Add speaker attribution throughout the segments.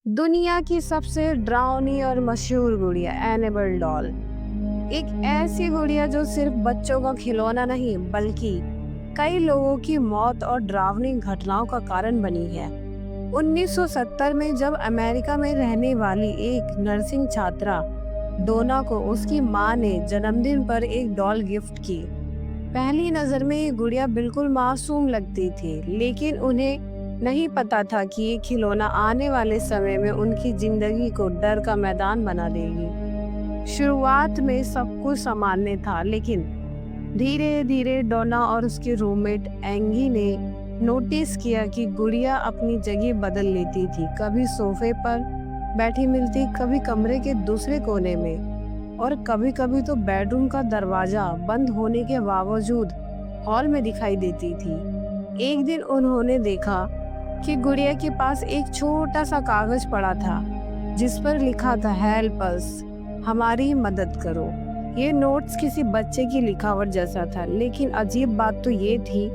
Speaker 1: दुनिया की सबसे डरावनी और मशहूर गुड़िया एनेबल डॉल एक ऐसी गुड़िया जो सिर्फ बच्चों का खिलौना नहीं बल्कि कई लोगों की मौत और डरावनी घटनाओं का कारण बनी है। 1970 में जब अमेरिका में रहने वाली एक नर्सिंग छात्रा डोना को उसकी मां ने जन्मदिन पर एक डॉल गिफ्ट की। पहली नजर में ये गुड़िया बिल्कुल मासूम लगती थी, लेकिन उन्हें नहीं पता था कि ये खिलौना आने वाले समय में उनकी जिंदगी को डर का मैदान बना देगी। शुरुआत में सब कुछ सामान्य था, लेकिन धीरे धीरे डोना और उसके रूममेट एंगी ने नोटिस किया कि गुड़िया अपनी जगह बदल लेती थी। कभी सोफे पर बैठी मिलती, कभी कमरे के दूसरे कोने में, और कभी कभी तो बेडरूम का दरवाजा बंद होने के बावजूद हॉल में दिखाई देती थी। एक दिन उन्होंने देखा कि गुड़िया के पास एक छोटा सा कागज पड़ा था जिस पर लिखा था हेल्प अस, हमारी मदद करो। ये नोट्स किसी बच्चे की लिखावट जैसा था, लेकिन अजीब बात तो ये थी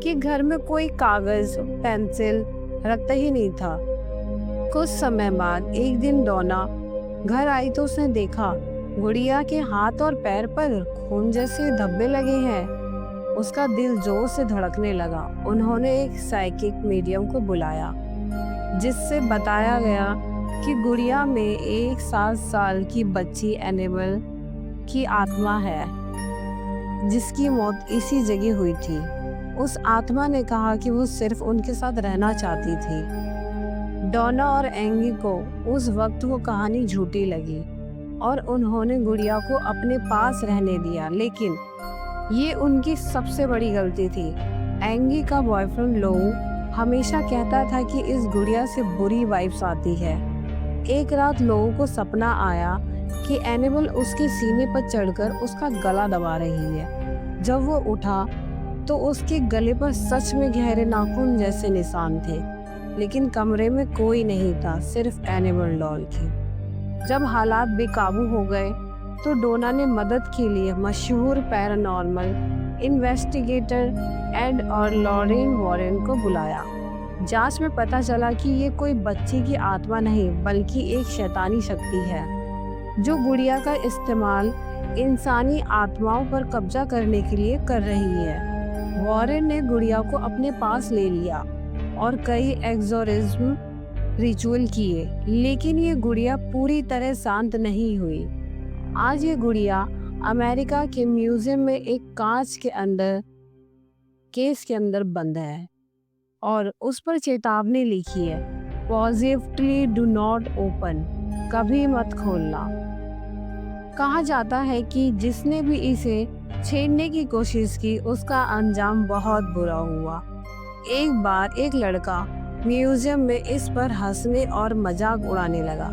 Speaker 1: कि घर में कोई कागज पेंसिल रखता ही नहीं था। कुछ समय बाद एक दिन डोना घर आई तो उसने देखा गुड़िया के हाथ और पैर पर खून जैसे धब्बे लगे हैं। उसका दिल जोर से धड़कने लगा। उन्होंने एक साइकिक मीडियम को बुलाया जिससे बताया गया कि गुड़िया में एक 7 साल की बच्ची एनेबल की आत्मा है जिसकी मौत इसी जगह हुई थी। उस आत्मा ने कहा कि वो सिर्फ उनके साथ रहना चाहती थी। डोना और एंगी को उस वक्त वो कहानी झूठी लगी और उन्होंने गुड़िया को अपने पास रहने दिया, लेकिन ये उनकी सबसे बड़ी गलती थी। एंगी का बॉयफ्रेंड लो हमेशा कहता था कि इस गुड़िया से बुरी वाइब्स आती है। एक रात लोगों को सपना आया कि एनेबल उसके सीने पर चढ़कर उसका गला दबा रही है। जब वो उठा तो उसके गले पर सच में गहरे नाखून जैसे निशान थे, लेकिन कमरे में कोई नहीं था, सिर्फ एनेबल डॉल थी। जब हालात बेकाबू हो गए तो डोना ने मदद के लिए मशहूर पैरानॉर्मल इन्वेस्टिगेटर एड और लॉरेन वॉरेन को बुलाया। जांच में पता चला कि ये कोई बच्ची की आत्मा नहीं बल्कि एक शैतानी शक्ति है जो गुड़िया का इस्तेमाल इंसानी आत्माओं पर कब्जा करने के लिए कर रही है। वॉरेन ने गुड़िया को अपने पास ले लिया और कई एक्सोरिज्म रिचुअल किए, लेकिन ये गुड़िया पूरी तरह शांत नहीं हुई। आज ये गुड़िया अमेरिका के म्यूजियम में एक कांच के अंदर केस के अंदर बंद है और उस पर चेतावनी लिखी है, पॉजिटिवली डू नॉट ओपन, कभी मत खोलना। कहा जाता है कि जिसने भी इसे छेड़ने की कोशिश की उसका अंजाम बहुत बुरा हुआ। एक बार एक लड़का म्यूजियम में इस पर हंसने और मजाक उड़ाने लगा।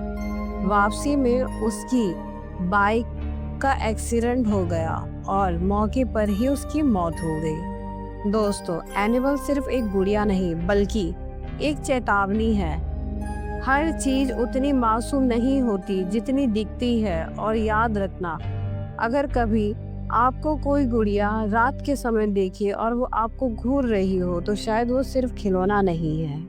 Speaker 1: वापसी में उसकी बाइक का एक्सीडेंट हो गया और मौके पर ही उसकी मौत हो गई। दोस्तों, एनेबल सिर्फ एक गुड़िया नहीं बल्कि एक चेतावनी है। हर चीज उतनी मासूम नहीं होती जितनी दिखती है, और याद रखना, अगर कभी आपको कोई गुड़िया रात के समय देखे और वो आपको घूर रही हो तो शायद वो सिर्फ खिलौना नहीं है।